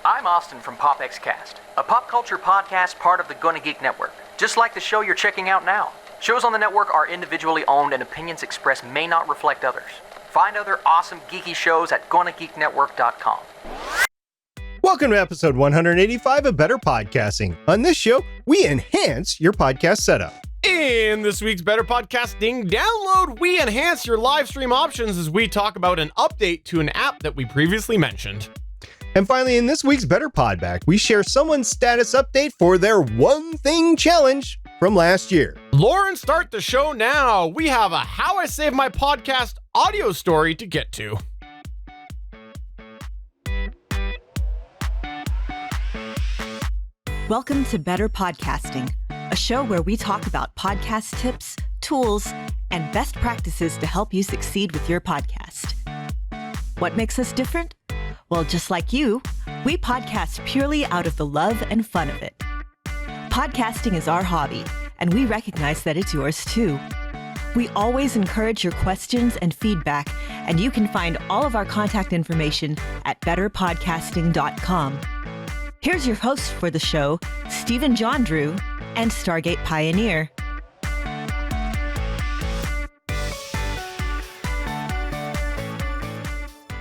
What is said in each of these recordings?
I'm Austin from PopXCast, a pop culture podcast part of the GonnaGeek network, just like the show you're checking out now. Shows on the network are individually owned and opinions expressed may not reflect others. Find other awesome geeky shows at GonnaGeekNetwork.com. Welcome to episode 185 of Better Podcasting. On this show, we enhance your podcast setup. In this week's Better Podcasting download, we enhance your live stream options as we talk about an update to an app that we previously mentioned. And finally, in this week's Better Podback, we share someone's status update for their one thing challenge from last year. Lauren, start the show now. We have a How I Saved My Podcast audio story to get to. Welcome to Better Podcasting, a show where we talk about podcast tips, tools, and best practices to help you succeed with your podcast. What makes us different? Well, just like you, we podcast purely out of the love and fun of it. Podcasting is our hobby, and we recognize that it's yours too. We always encourage your questions and feedback, and you can find all of our contact information at betterpodcasting.com. Here's your host for the show, Stephen Jondrew and Stargate Pioneer.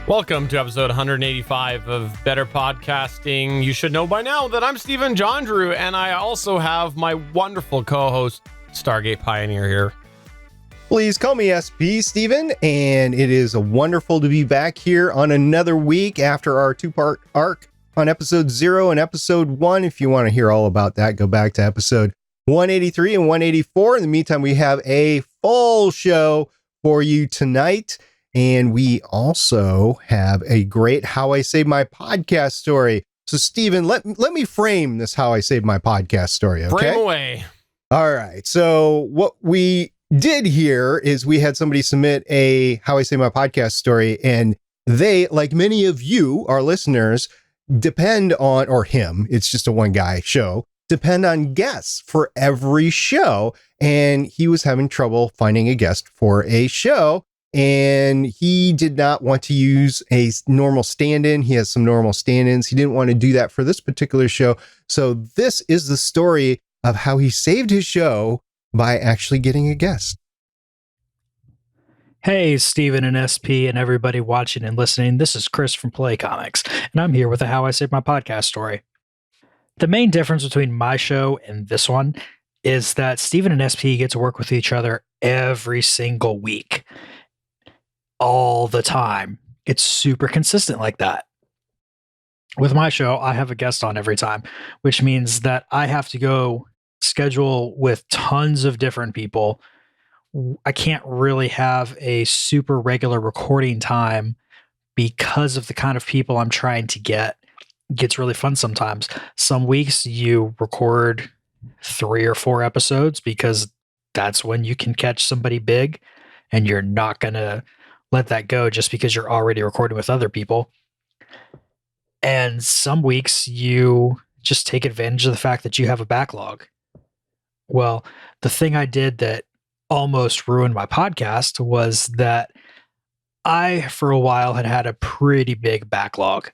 Welcome to episode 185 of Better Podcasting. You should know by now that I'm Stephen Jondrew, and I also have my wonderful co-host, Stargate Pioneer, here. Please call me SP Stephen, and it is wonderful to be back here on another week after our two-part arc on episode 0 and episode 1. If you want to hear all about that, go back to episode 183 and 184. In the meantime, we have a full show for you tonight. And we also have a great How I Saved My Podcast story. So, Stephen, let me frame this How I Saved My Podcast story, okay? Frame away. All right. So what we did here is we had somebody submit a How I Saved My Podcast story, and they, like many of you, our listeners, depend on, or him, it's just a one-guy show, depend on guests for every show. And he was having trouble finding a guest for a show. And he did not want to use a normal stand-in. He has some normal stand-ins. He didn't want to do that for this particular show. So this is the story of how he saved his show by actually getting a guest. Hey, Stephen and SP and everybody watching and listening. This is Chris from Play Comics, and I'm here with a How I Saved My Podcast story. The main difference between my show and this one is that Stephen and SP get to work with each other every single week. All the time. It's super consistent like that. With my show, I have a guest on every time, which means that I have to go schedule with tons of different people. I can't really have a super regular recording time because of the kind of people I'm trying to get. It gets really fun sometimes. Some weeks you record 3 or 4 episodes because that's when you can catch somebody big, and you're not going to let that go just because you're already recording with other people. And some weeks you just take advantage of the fact that you have a backlog. Well, the thing I did that almost ruined my podcast was that I, for a while, had a pretty big backlog.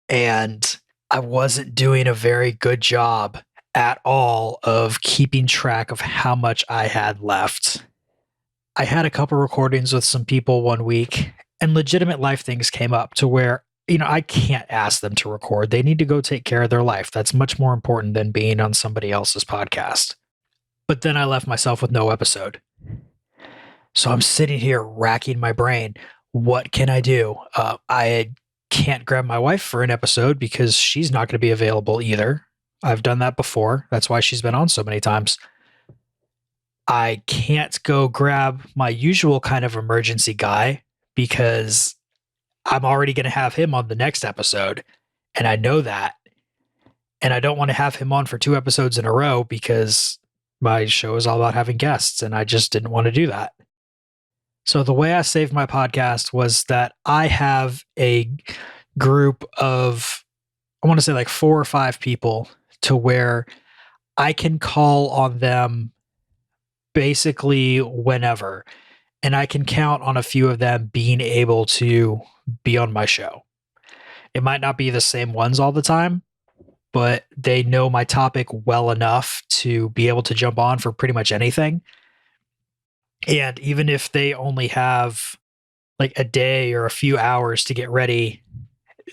And I wasn't doing a very good job at all of keeping track of how much I had left. I had a couple recordings with some people one week, and legitimate life things came up to where, I can't ask them to record. They need to go take care of their life. That's much more important than being on somebody else's podcast. But then I left myself with no episode. So I'm sitting here racking my brain. What can I do? I can't grab my wife for an episode because she's not going to be available either. I've done that before. That's why she's been on so many times. I can't go grab my usual kind of emergency guy because I'm already going to have him on the next episode, and I know that. And I don't want to have him on for 2 episodes in a row because my show is all about having guests, and I just didn't want to do that. So the way I saved my podcast was that I have a group of, I want to say like 4 or 5 people to where I can call on them basically whenever, and I can count on a few of them being able to be on my show. It might not be the same ones all the time, but they know my topic well enough to be able to jump on for pretty much anything. And even if they only have like a day or a few hours to get ready,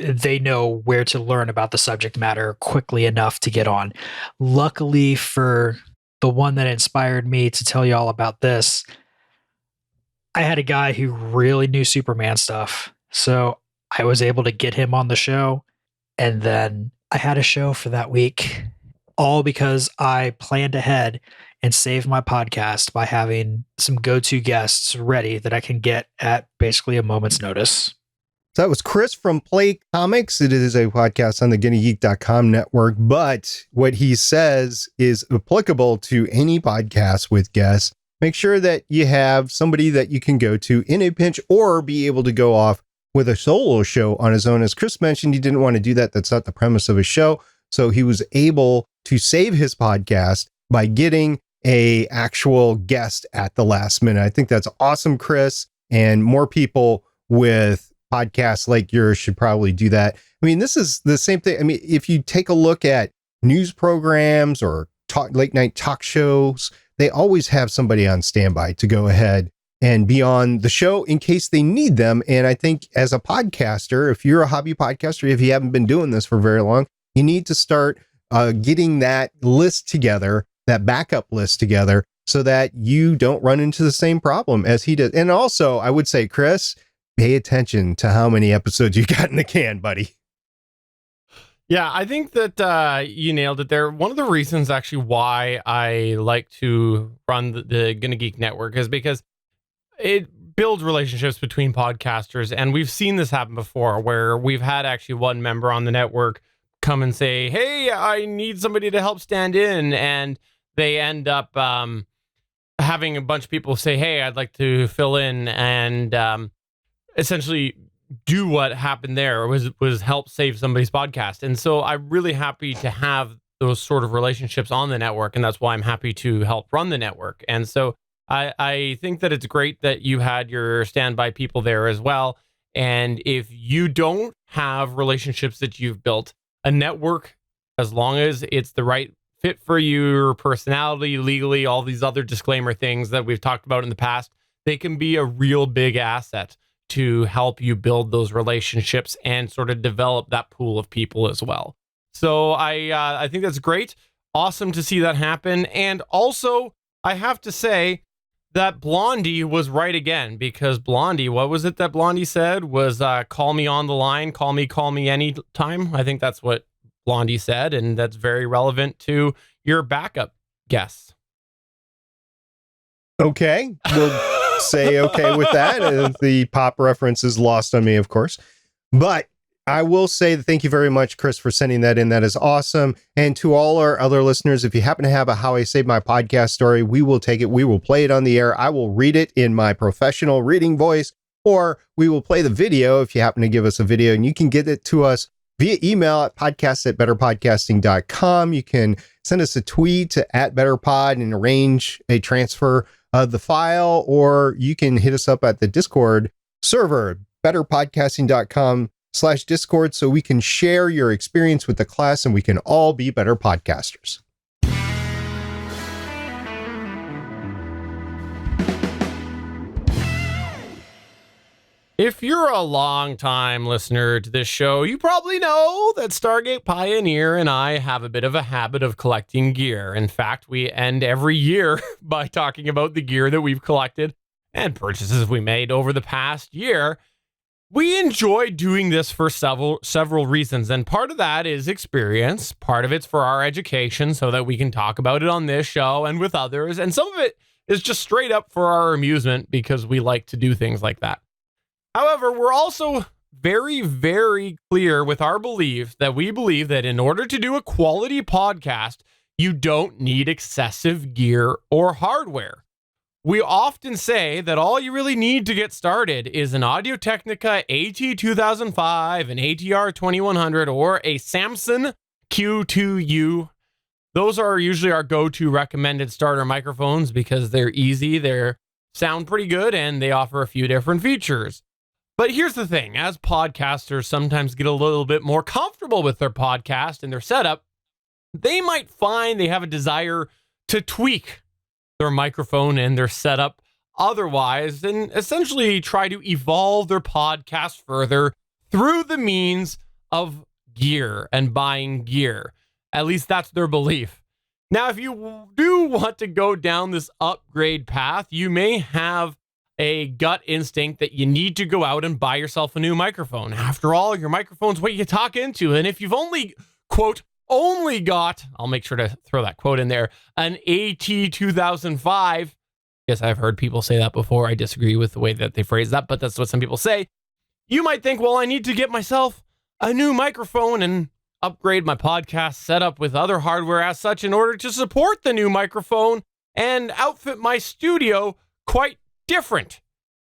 they know where to learn about the subject matter quickly enough to get on. Luckily for the one that inspired me to tell you all about this, I had a guy who really knew Superman stuff. So I was able to get him on the show. And then I had a show for that week, all because I planned ahead and saved my podcast by having some go-to guests ready that I can get at basically a moment's notice. So that was Chris from Play Comics. It is a podcast on the GonnaGeek.com network, but what he says is applicable to any podcast with guests. Make sure that you have somebody that you can go to in a pinch or be able to go off with a solo show on his own. As Chris mentioned, he didn't want to do that. That's not the premise of his show. So he was able to save his podcast by getting a actual guest at the last minute. I think that's awesome, Chris. And more people with podcasts like yours should probably do that. I mean, this is the same thing. I mean, if you take a look at news programs or late night talk shows, they always have somebody on standby to go ahead and be on the show in case they need them. And I think as a podcaster, if you're a hobby podcaster, if you haven't been doing this for very long, you need to start getting that list together, that backup list together, so that you don't run into the same problem as he did. And also, I would say, Chris, pay attention to how many episodes you got in the can, buddy. Yeah, I think that you nailed it there. One of the reasons actually why I like to run the GonnaGeek network is because it builds relationships between podcasters. And we've seen this happen before where we've had actually one member on the network come and say, hey, I need somebody to help stand in. And they end up having a bunch of people say, hey, I'd like to fill in, and essentially do what happened there was help save somebody's podcast. And so I'm really happy to have those sort of relationships on the network. And that's why I'm happy to help run the network. And so I think that it's great that you had your standby people there as well. And if you don't have relationships that you've built, a network, as long as it's the right fit for your personality, legally, all these other disclaimer things that we've talked about in the past, they can be a real big asset to help you build those relationships and sort of develop that pool of people as well. So I think that's great. Awesome to see that happen. And also, I have to say that Blondie was right again, because Blondie, what was it that Blondie said was call me on the line, call me anytime. I think that's what Blondie said, and that's very relevant to your backup guests. Okay, we'll say okay with that. The pop reference is lost on me, of course. But I will say thank you very much, Chris, for sending that in. That is awesome. And to all our other listeners, if you happen to have a How I Saved My Podcast story, we will take it. We will play it on the air. I will read it in my professional reading voice, or we will play the video if you happen to give us a video, and you can get it to us via email at podcast@betterpodcasting.com. You can send us a tweet at BetterPod and arrange a transfer of the file, or you can hit us up at the Discord server, betterpodcasting.com/Discord, so we can share your experience with the class and we can all be better podcasters. If you're a long-time listener to this show, you probably know that Stargate Pioneer and I have a bit of a habit of collecting gear. In fact, we end every year by talking about the gear that we've collected and purchases we made over the past year. We enjoy doing this for several reasons, and part of that is experience. Part of it's for our education so that we can talk about it on this show and with others, and some of it is just straight up for our amusement because we like to do things like that. However, we're also very, very clear with our belief that we believe that in order to do a quality podcast, you don't need excessive gear or hardware. We often say that all you really need to get started is an Audio-Technica AT2100, an ATR2100, or a Samson Q2U. Those are usually our go-to recommended starter microphones because they're easy, they sound pretty good, and they offer a few different features. But here's the thing, as podcasters sometimes get a little bit more comfortable with their podcast and their setup, they might find they have a desire to tweak their microphone and their setup otherwise, and essentially try to evolve their podcast further through the means of gear and buying gear. At least that's their belief. Now, if you do want to go down this upgrade path, you may have a gut instinct that you need to go out and buy yourself a new microphone. After all, your microphone's what you talk into. And if you've only, quote, only got, I'll make sure to throw that quote in there, an AT2005. Yes, I've heard people say that before. I disagree with the way that they phrase that, but that's what some people say. You might think, well, I need to get myself a new microphone and upgrade my podcast setup with other hardware as such in order to support the new microphone and outfit my studio quite different.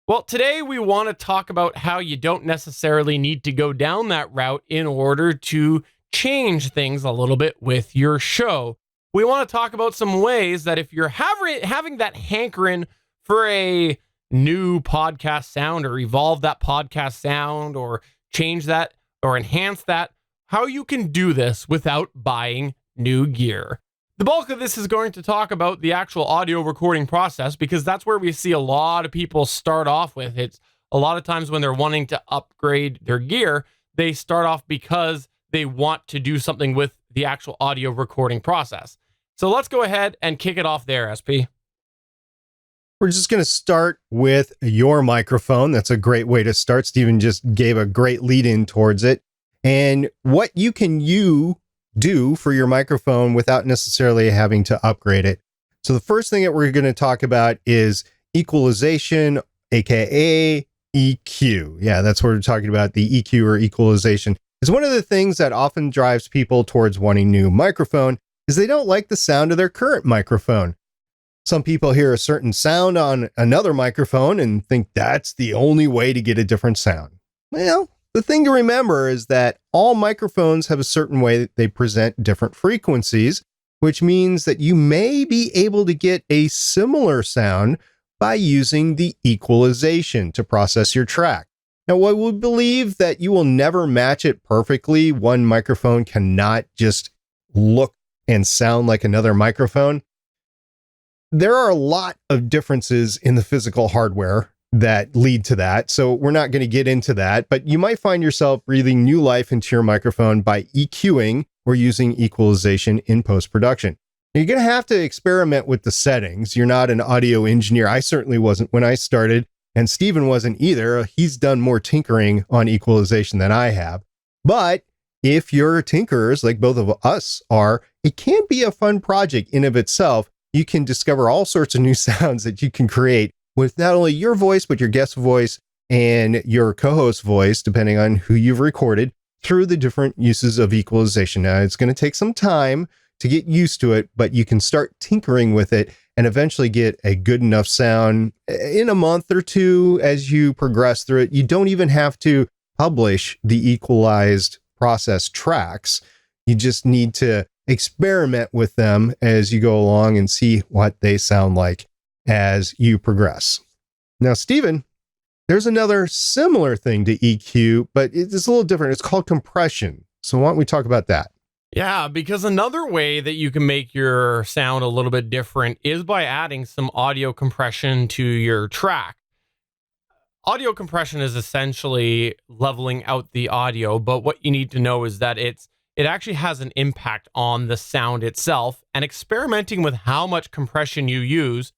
Well, today we want to talk about how you don't necessarily need to go down that route in order to change things a little bit with your show. We want to talk about some ways that if you're having that hankering for a new podcast sound or evolve that podcast sound or change that or enhance that, how you can do this without buying new gear. The bulk of this is going to talk about the actual audio recording process because that's where we see a lot of people start off with. It's a lot of times when they're wanting to upgrade their gear, they start off because they want to do something with the actual audio recording process. So let's go ahead and kick it off there, SP. We're just going to start with your microphone. That's a great way to start. Stephen just gave a great lead in towards it. And what you can do for your microphone without necessarily having to upgrade it. So the first thing that we're going to talk about is equalization, aka EQ. Yeah, that's what we're talking about, the EQ or equalization. It's one of the things that often drives people towards wanting new microphone is they don't like the sound of their current microphone. Some people hear a certain sound on another microphone and think that's the only way to get a different sound. Well, the thing to remember is that all microphones have a certain way that they present different frequencies, which means that you may be able to get a similar sound by using the equalization to process your track. Now, while we believe that you will never match it perfectly, one microphone cannot just look and sound like another microphone. There are a lot of differences in the physical hardware that lead to that. So we're not going to get into that, but you might find yourself breathing new life into your microphone by EQing or using equalization in post-production. You're going to have to experiment with the settings. You're not an audio engineer. I certainly wasn't when I started, and Stephen wasn't either. He's done more tinkering on equalization than I have. But if you're tinkerers, like both of us are, it can be a fun project in of itself. You can discover all sorts of new sounds that you can create with not only your voice, but your guest voice and your co-host voice, depending on who you've recorded, through the different uses of equalization. Now, it's going to take some time to get used to it, but you can start tinkering with it and eventually get a good enough sound in a month or two as you progress through it. You don't even have to publish the equalized process tracks. You just need to experiment with them as you go along and see what they sound like as you progress. Now, Stephen, there's another similar thing to EQ, but it's a little different. It's called compression. So why don't we talk about that? Yeah, because another way that you can make your sound a little bit different is by adding some audio compression to your track. Audio compression is essentially leveling out the audio, but what you need to know is that it actually has an impact on the sound itself, and experimenting with how much compression you use.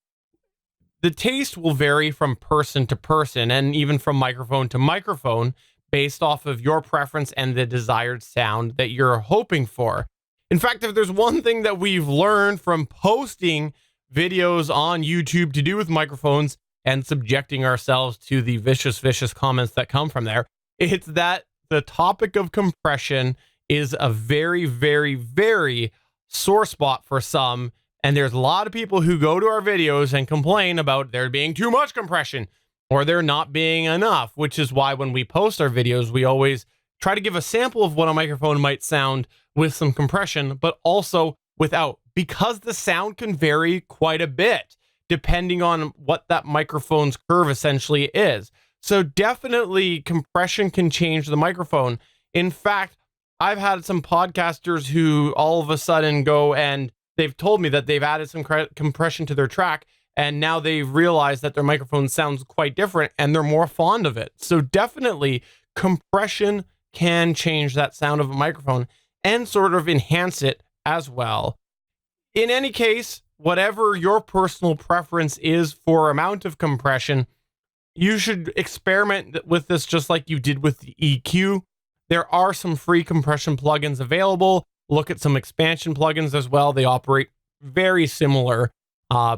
The taste will vary from person to person and even from microphone to microphone based off of your preference and the desired sound that you're hoping for. In fact, if there's one thing that we've learned from posting videos on YouTube to do with microphones and subjecting ourselves to the vicious comments that come from there, it's that the topic of compression is a very, very, very sore spot for some. And there's a lot of people who go to our videos and complain about there being too much compression or there not being enough, which is why when we post our videos, we always try to give a sample of what a microphone might sound with some compression, but also without, because the sound can vary quite a bit depending on what that microphone's curve essentially is. So definitely compression can change the microphone. In fact, I've had some podcasters who all of a sudden go and they've told me that they've added some compression to their track, and now they've realized that their microphone sounds quite different and they're more fond of it. So definitely compression can change that sound of a microphone and sort of enhance it as well. In any case, whatever your personal preference is for amount of compression, you should experiment with this just like you did with the EQ. There are some free compression plugins available. Look at some expansion plugins as well. They operate very similar.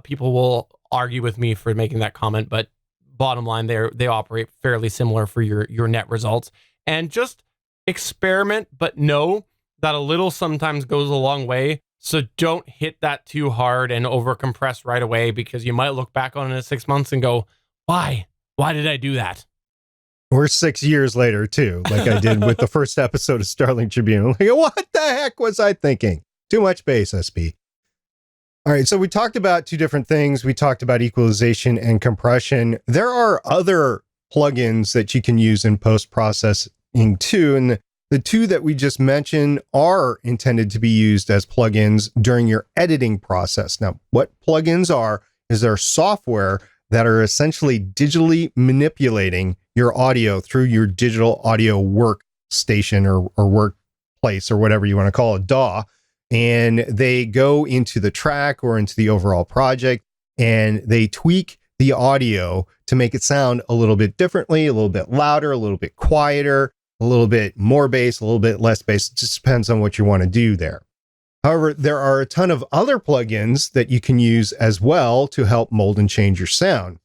People will argue with me for making that comment, but bottom line, they operate fairly similar for your net results. And just experiment, but know that a little sometimes goes a long way. So don't hit that too hard and overcompress right away, because you might look back on it in 6 months and go, why? Why did I do that? Or 6 years later, too, like I did with the first episode of Starling Tribune. Like, what the heck was I thinking? Too much bass, SP. All right, so we talked about two different things. We talked about equalization and compression. There are other plugins that you can use in post-processing, too. And the two that we just mentioned are intended to be used as plugins during your editing process. Now, what plugins are is they're software that are essentially digitally manipulating your audio through your digital audio workstation or workplace or whatever you want to call it, DAW. And they go into the track or into the overall project, and they tweak the audio to make it sound a little bit differently, a little bit louder, a little bit quieter, a little bit more bass, a little bit less bass. It just depends on what you want to do there. However, there are a ton of other plugins that you can use as well to help mold and change your sound.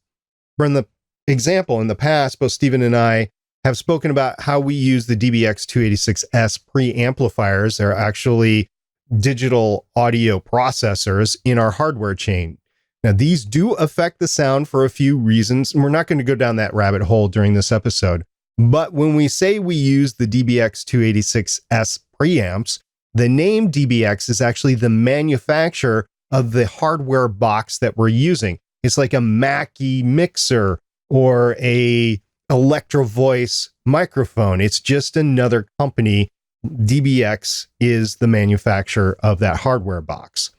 From the example, in the past, both Stephen and I have spoken about how we use the DBX286S preamplifiers. They're actually digital audio processors in our hardware chain. Now, these do affect the sound for a few reasons, and we're not going to go down that rabbit hole during this episode. But when we say we use the DBX286S preamps, the name DBX is actually the manufacturer of the hardware box that we're using. It's like a Mackie mixer or a Electro Voice microphone. It's just another company. DBX is the manufacturer of that hardware box.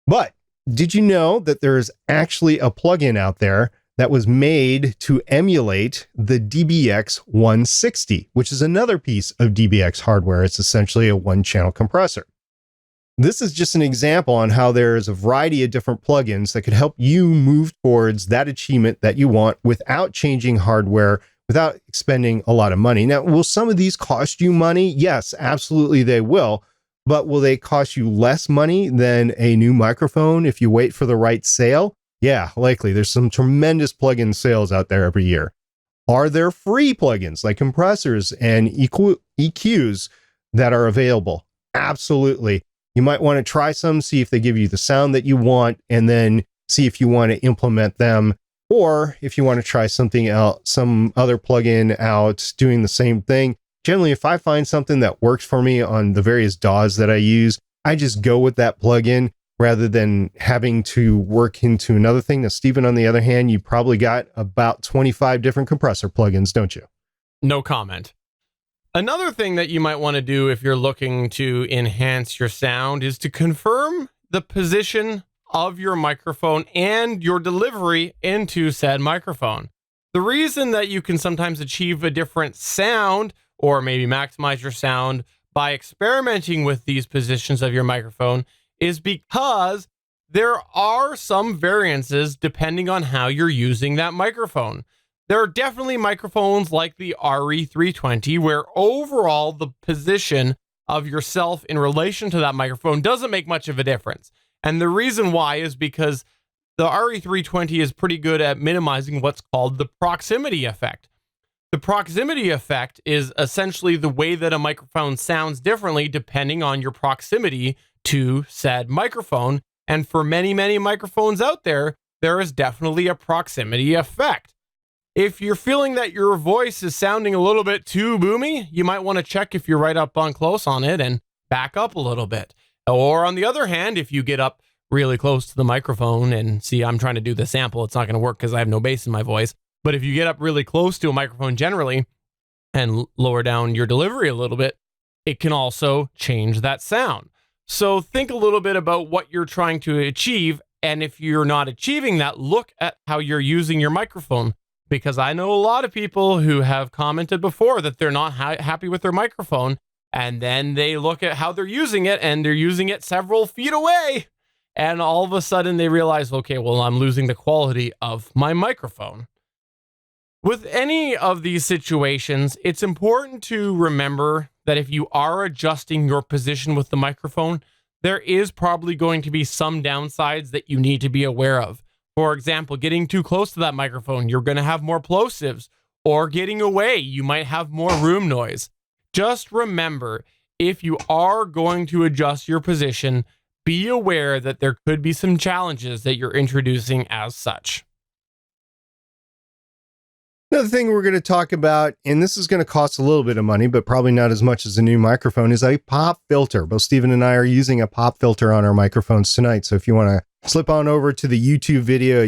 But did you know that there is actually a plugin out there that was made to emulate the DBX 160, which is another piece of DBX hardware? It's essentially a one-channel compressor. This is just an example on how there's a variety of different plugins that could help you move towards that achievement that you want without changing hardware, without expending a lot of money. Now, will some of these cost you money? Yes, absolutely they will. But will they cost you less money than a new microphone if you wait for the right sale? Yeah, likely. There's some tremendous plugin sales out there every year. Are there free plugins like compressors and EQs that are available? Absolutely. You might want to try some, see if they give you the sound that you want, and then see if you want to implement them. Or if you want to try something else, some other plugin out doing the same thing. Generally, if I find something that works for me on the various DAWs that I use, I just go with that plugin rather than having to work into another thing. Now, Stephen, on the other hand, you probably got about 25 different compressor plugins, don't you? No comment. Another thing that you might want to do if you're looking to enhance your sound is to confirm the position of your microphone and your delivery into said microphone. The reason that you can sometimes achieve a different sound or maybe maximize your sound by experimenting with these positions of your microphone is because there are some variances depending on how you're using that microphone. There are definitely microphones like the RE320 where overall the position of yourself in relation to that microphone doesn't make much of a difference. And the reason why is because the RE320 is pretty good at minimizing what's called the proximity effect. The proximity effect is essentially the way that a microphone sounds differently depending on your proximity to said microphone. And for many, many microphones out there, there is definitely a proximity effect. If you're feeling that your voice is sounding a little bit too boomy, you might want to check if you're right up on close on it and back up a little bit. Or on the other hand, if you get up really close to the microphone and see, I'm trying to do the sample, it's not going to work because I have no bass in my voice. But if you get up really close to a microphone generally and lower down your delivery a little bit, it can also change that sound. So think a little bit about what you're trying to achieve. And if you're not achieving that, look at how you're using your microphone. Because I know a lot of people who have commented before that they're not happy with their microphone. And then they look at how they're using it and they're using it several feet away. And all of a sudden they realize, okay, well, I'm losing the quality of my microphone. With any of these situations, it's important to remember that if you are adjusting your position with the microphone, there is probably going to be some downsides that you need to be aware of. For example, getting too close to that microphone, you're going to have more plosives, or getting away, you might have more room noise. Just remember, if you are going to adjust your position, be aware that there could be some challenges that you're introducing as such. Another thing we're going to talk about, and this is going to cost a little bit of money, but probably not as much as a new microphone, is a pop filter. Both Stephen and I are using a pop filter on our microphones tonight. So if you want to slip on over to the YouTube video,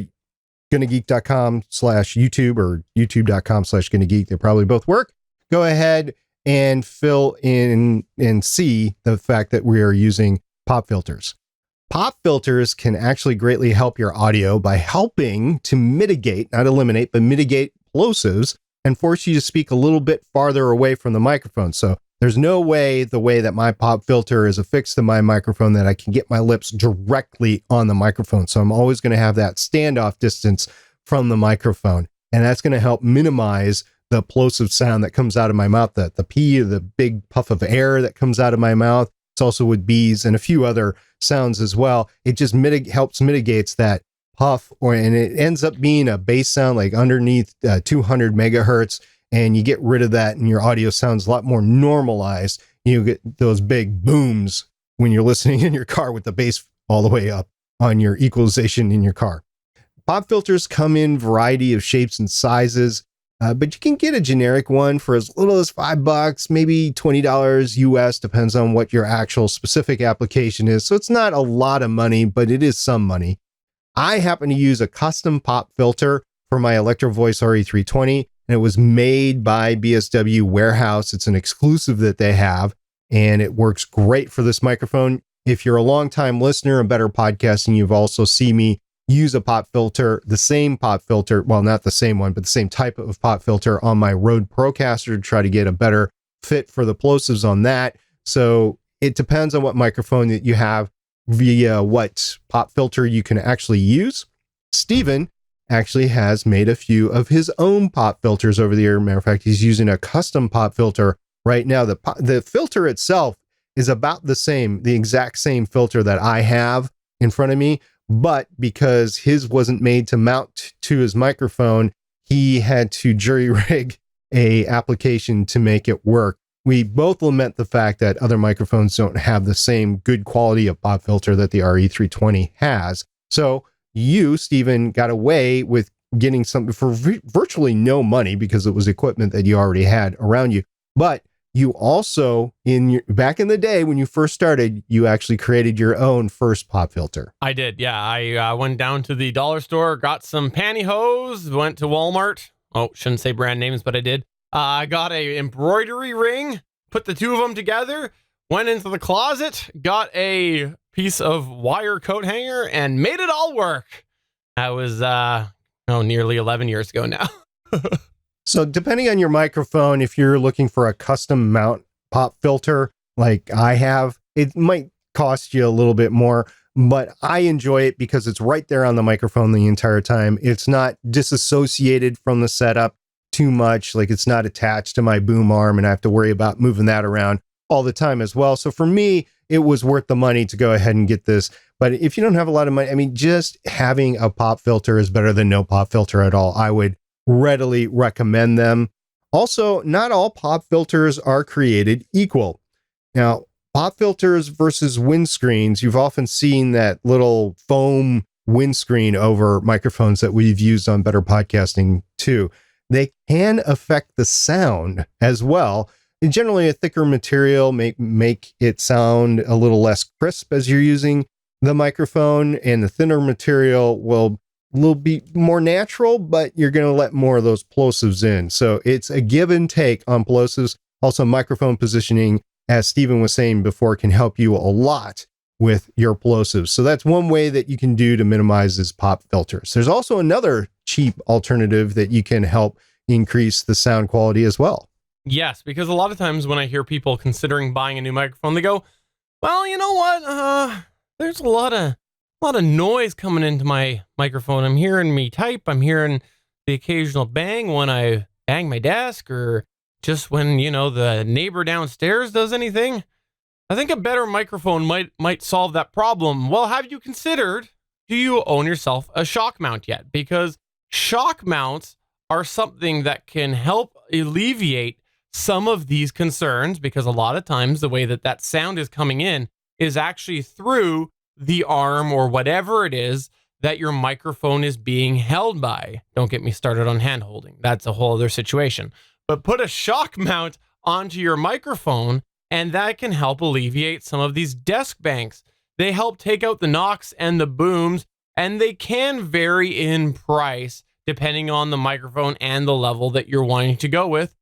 GonnaGeek.com/YouTube or YouTube.com/GonnaGeek, they probably both work. Go ahead and fill in and see the fact that we are using pop filters. Pop filters can actually greatly help your audio by helping to mitigate, not eliminate, but mitigate plosives and force you to speak a little bit farther away from the microphone. So there's no way, the way that my pop filter is affixed to my microphone, that I can get my lips directly on the microphone. So I'm always going to have that standoff distance from the microphone. And that's going to help minimize the plosive sound that comes out of my mouth, the P, the big puff of air that comes out of my mouth. It's also with B's and a few other sounds as well. It just helps mitigates that puff, and it ends up being a bass sound like underneath 200 megahertz, and you get rid of that and your audio sounds a lot more normalized. You get those big booms when you're listening in your car with the bass all the way up on your equalization in your car. Pop filters come in a variety of shapes and sizes, but you can get a generic one for as little as $5, maybe $20 US, depends on what your actual specific application is. So it's not a lot of money, but it is some money. I happen to use a custom pop filter for my Electro Voice RE320, and it was made by BSW Warehouse. It's an exclusive that they have, and it works great for this microphone. If you're a longtime listener of Better Podcasting, you've also seen me use a pop filter, the same pop filter, well, not the same one, but the same type of pop filter on my Rode Procaster to try to get a better fit for the plosives on that. So it depends on what microphone that you have, via what pop filter you can actually use. Stephen actually has made a few of his own pop filters over the year. Matter of fact, he's using a custom pop filter right now. The filter itself is about the same, the exact same filter that I have in front of me, but because his wasn't made to mount to his microphone, he had to jury rig a application to make it work. We both lament the fact that other microphones don't have the same good quality of pop filter that the RE320 has. So you, Stephen, got away with getting something for virtually no money because it was equipment that you already had around you. But you also, back in the day when you first started, you actually created your own first pop filter. I did, yeah. I went down to the dollar store, got some pantyhose, went to Walmart. Oh, shouldn't say brand names, but I did. I got a embroidery ring, put the two of them together, went into the closet, got a piece of wire coat hanger, and made it all work. That was nearly 11 years ago now. So depending on your microphone, if you're looking for a custom mount pop filter like I have, it might cost you a little bit more, but I enjoy it because it's right there on the microphone the entire time. It's not disassociated from the setup too much, like it's not attached to my boom arm and I have to worry about moving that around all the time as well. So for me, it was worth the money to go ahead and get this. But if you don't have a lot of money, I mean, just having a pop filter is better than no pop filter at all. I would readily recommend them. Also, not all pop filters are created equal. Now, pop filters versus windscreens, you've often seen that little foam windscreen over microphones that we've used on Better Podcasting too. They can affect the sound as well. And generally, a thicker material make it sound a little less crisp as you're using the microphone, and the thinner material will little bit more natural, but you're going to let more of those plosives in. So it's a give and take on plosives. Also, microphone positioning, as Stephen was saying before, can help you a lot with your plosives. So that's one way that you can do to minimize this pop filters. There's also another cheap alternative that you can help increase the sound quality as well. Yes, because a lot of times when I hear people considering buying a new microphone, they go, well, you know what? There's a lot of noise coming into my microphone. I'm hearing me type. I'm hearing the occasional bang when I bang my desk, or just when, the neighbor downstairs does anything. I think a better microphone might solve that problem. Well, have you considered, do you own yourself a shock mount yet? Because shock mounts are something that can help alleviate some of these concerns, because a lot of times the way that sound is coming in is actually through the arm or whatever it is that your microphone is being held by. Don't get me started on hand holding. That's a whole other situation. But put a shock mount onto your microphone, and that can help alleviate some of these desk bangs. They help take out the knocks and the booms, and they can vary in price depending on the microphone and the level that you're wanting to go with.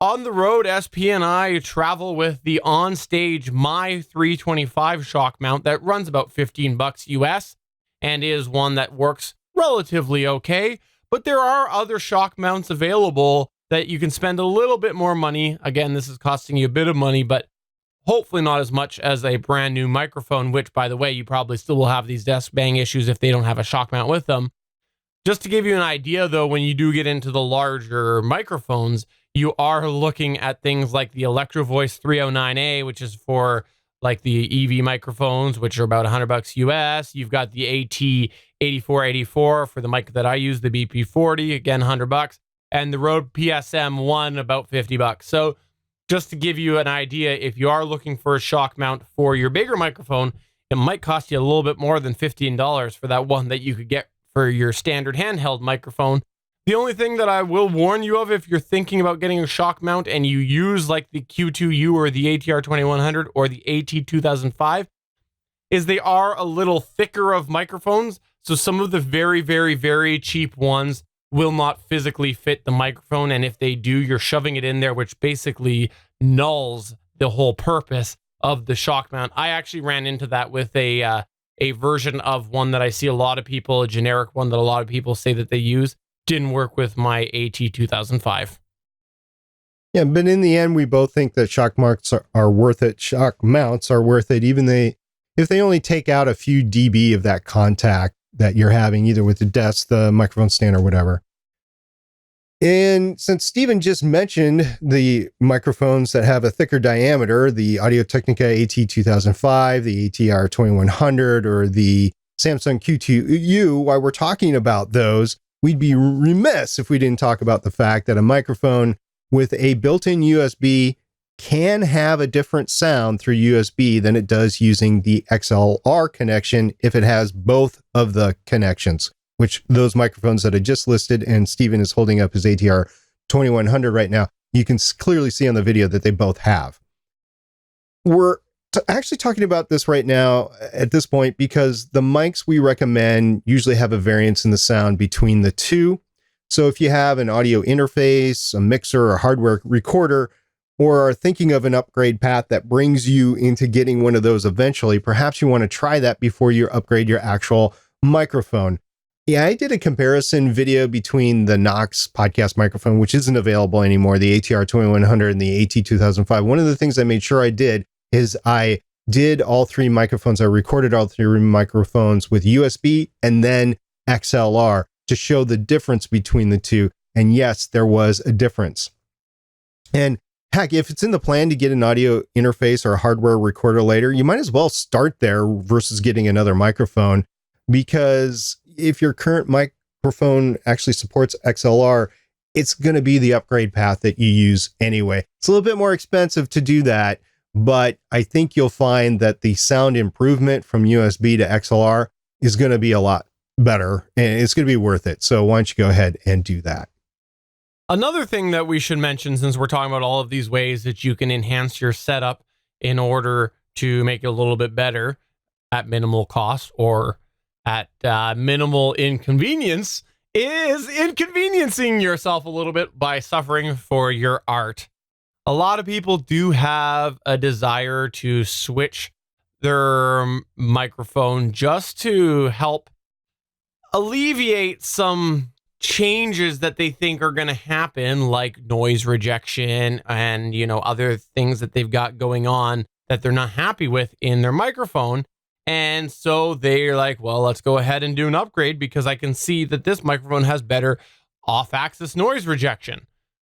On the road, SP and I travel with the on-stage My 325 shock mount that runs about $15 US and is one that works relatively okay. But there are other shock mounts available that you can spend a little bit more money. Again, this is costing you a bit of money, but hopefully not as much as a brand new microphone, which, by the way, you probably still will have these desk bang issues if they don't have a shock mount with them. Just to give you an idea, though, when you do get into the larger microphones, you are looking at things like the Electro Voice 309A, which is for like the EV microphones, which are about $100 US. You've got the AT8484 for the mic that I use, the BP40, again, $100, and the Rode PSM1, about $50. So just to give you an idea, if you are looking for a shock mount for your bigger microphone, it might cost you a little bit more than $15 for that one that you could get for your standard handheld microphone. The only thing that I will warn you of, if you're thinking about getting a shock mount and you use like the Q2U or the ATR2100 or the AT2005, is they are a little thicker of microphones. So some of the very, very, very cheap ones will not physically fit the microphone. And if they do, you're shoving it in there, which basically nulls the whole purpose of the shock mount. I actually ran into that with a version of one that I see a lot of people, a generic one that a lot of people say that they use. Didn't work with my AT2005. Yeah, but in the end, we both think that shock mounts are worth it. Shock mounts are worth it, even if they only take out a few dB of that contact that you're having, either with the desk, the microphone stand, or whatever. And since Stephen just mentioned the microphones that have a thicker diameter, the Audio-Technica AT2005, the ATR2100, or the Samson Q2U, while we're talking about those, we'd be remiss if we didn't talk about the fact that a microphone with a built-in USB can have a different sound through USB than it does using the XLR connection if it has both of the connections, which those microphones that I just listed, and Stephen is holding up his ATR 2100 right now, you can clearly see on the video that they both have. We're actually talking about this right now at this point because the mics we recommend usually have a variance in the sound between the two. So if you have an audio interface, a mixer, or hardware recorder, or are thinking of an upgrade path that brings you into getting one of those eventually, perhaps you want to try that before you upgrade your actual microphone. Yeah, I did a comparison video between the Knox podcast microphone, which isn't available anymore, the ATR2100 and the AT2005. One of the things I made sure I did is I did all three microphones. I recorded all three microphones with USB and then XLR to show the difference between the two. And yes, there was a difference. And heck, if it's in the plan to get an audio interface or a hardware recorder later, you might as well start there versus getting another microphone, because if your current microphone actually supports XLR, it's going to be the upgrade path that you use anyway. It's a little bit more expensive to do that, but I think you'll find that the sound improvement from USB to XLR is going to be a lot better, and it's going to be worth it. So why don't you go ahead and do that? Another thing that we should mention, since we're talking about all of these ways that you can enhance your setup in order to make it a little bit better at minimal cost or at minimal inconvenience is inconveniencing yourself a little bit by suffering for your art. A lot of people do have a desire to switch their microphone just to help alleviate some changes that they think are going to happen, like noise rejection and, other things that they've got going on that they're not happy with in their microphone. And so they're like, well, let's go ahead and do an upgrade because I can see that this microphone has better off-axis noise rejection.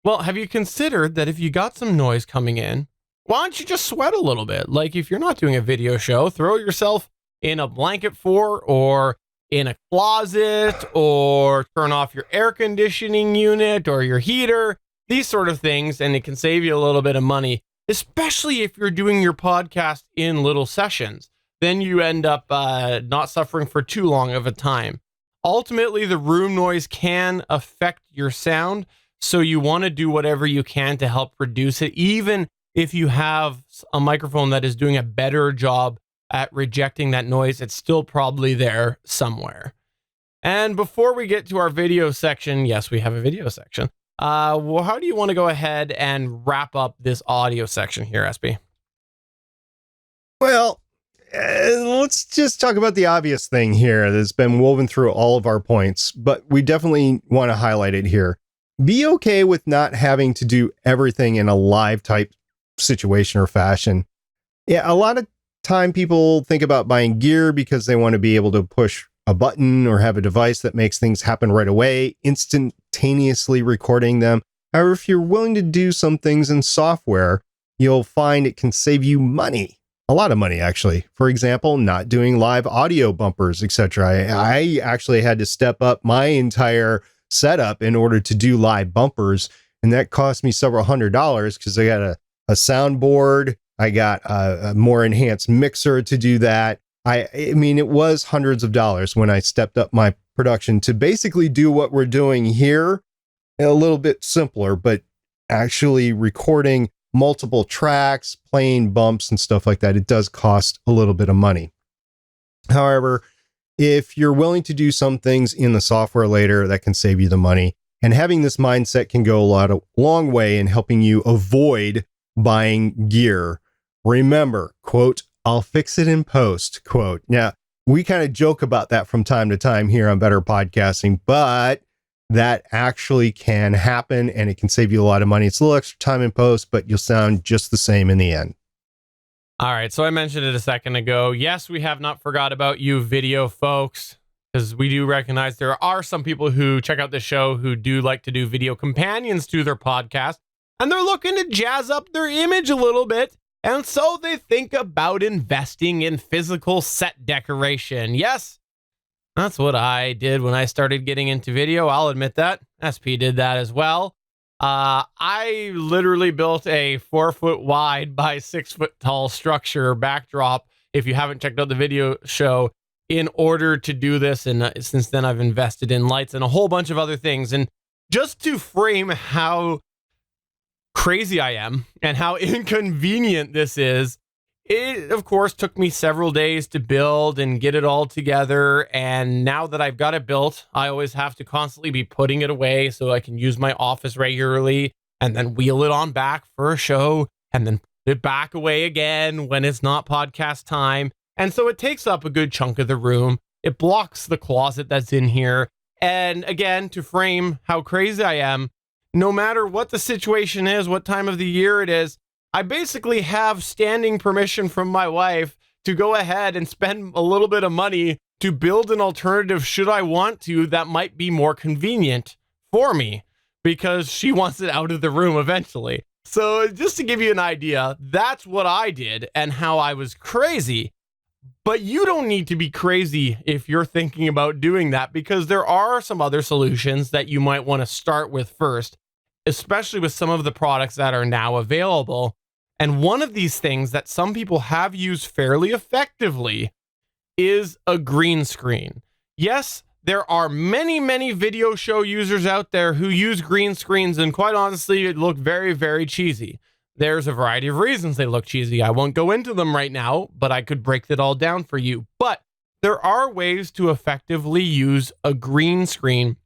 Well, have you considered that if you got some noise coming in, why don't you just sweat a little bit? Like if you're not doing a video show, throw yourself in a blanket fort or in a closet or turn off your air conditioning unit or your heater, these sort of things, and it can save you a little bit of money, especially if you're doing your podcast in little sessions. Then you end up not suffering for too long of a time. Ultimately, the room noise can affect your sound, so you want to do whatever you can to help reduce it, even if you have a microphone that is doing a better job at rejecting that noise. It's still probably there somewhere. And before we get to our video section, yes, we have a video section. Well, how do you want to go ahead and wrap up this audio section here, SB? Well, let's just talk about the obvious thing here that's been woven through all of our points, but we definitely want to highlight it here. Be okay with not having to do everything in a live type situation or fashion. Yeah, a lot of time people think about buying gear because they want to be able to push a button or have a device that makes things happen right away, instantaneously recording them. However, if you're willing to do some things in software, you'll find it can save you money. A lot of money, actually. For example, not doing live audio bumpers, etc. I actually had to step up my entire setup in order to do live bumpers, and that cost me several $100s because I got a soundboard, I got a more enhanced mixer to do that. I mean, it was hundreds of dollars when I stepped up my production to basically do what we're doing here, a little bit simpler, but actually recording multiple tracks, playing bumps and stuff like that, it does cost a little bit of money. However, if you're willing to do some things in the software later, that can save you the money. And having this mindset can go a long way in helping you avoid buying gear. Remember, quote, I'll fix it in post, quote. Now, we kind of joke about that from time to time here on Better Podcasting, but that actually can happen and it can save you a lot of money. It's a little extra time in post, but you'll sound just the same in the end. All right, so I mentioned it a second ago. Yes, we have not forgot about you video folks, because we do recognize there are some people who check out this show who do like to do video companions to their podcast, and they're looking to jazz up their image a little bit, and so they think about investing in physical set decoration. Yes, that's what I did when I started getting into video. I'll admit that. SP did that as well. I literally built a 4-foot wide by 6-foot tall structure backdrop, if you haven't checked out the video show, in order to do this. And since then, I've invested in lights and a whole bunch of other things. And just to frame how crazy I am and how inconvenient this is, it, of course, took me several days to build and get it all together. And now that I've got it built, I always have to constantly be putting it away so I can use my office regularly and then wheel it on back for a show and then put it back away again when it's not podcast time. And so it takes up a good chunk of the room. It blocks the closet that's in here. And again, to frame how crazy I am, no matter what the situation is, what time of the year it is, I basically have standing permission from my wife to go ahead and spend a little bit of money to build an alternative should I want to that might be more convenient for me, because she wants it out of the room eventually. So just to give you an idea, that's what I did and how I was crazy. But you don't need to be crazy if you're thinking about doing that, because there are some other solutions that you might want to start with first, especially with some of the products that are now available. And one of these things that some people have used fairly effectively is a green screen. Yes, there are many, many video show users out there who use green screens, and quite honestly, it look very, very cheesy. There's a variety of reasons they look cheesy. I won't go into them right now, but I could break that all down for you. But there are ways to effectively use a green screen,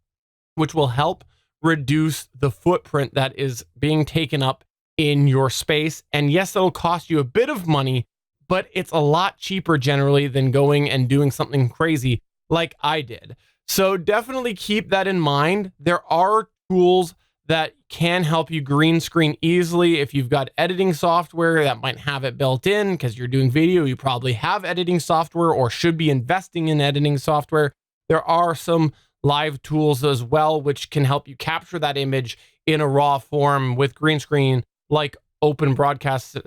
which will help reduce the footprint that is being taken up in your space. And yes, it'll cost you a bit of money, but it's a lot cheaper generally than going and doing something crazy like I did. So definitely keep that in mind. There are tools that can help you green screen easily. If you've got editing software that might have it built in because you're doing video, you probably have editing software or should be investing in editing software. There are some live tools as well, which can help you capture that image in a raw form with green screen, like Open Broadcast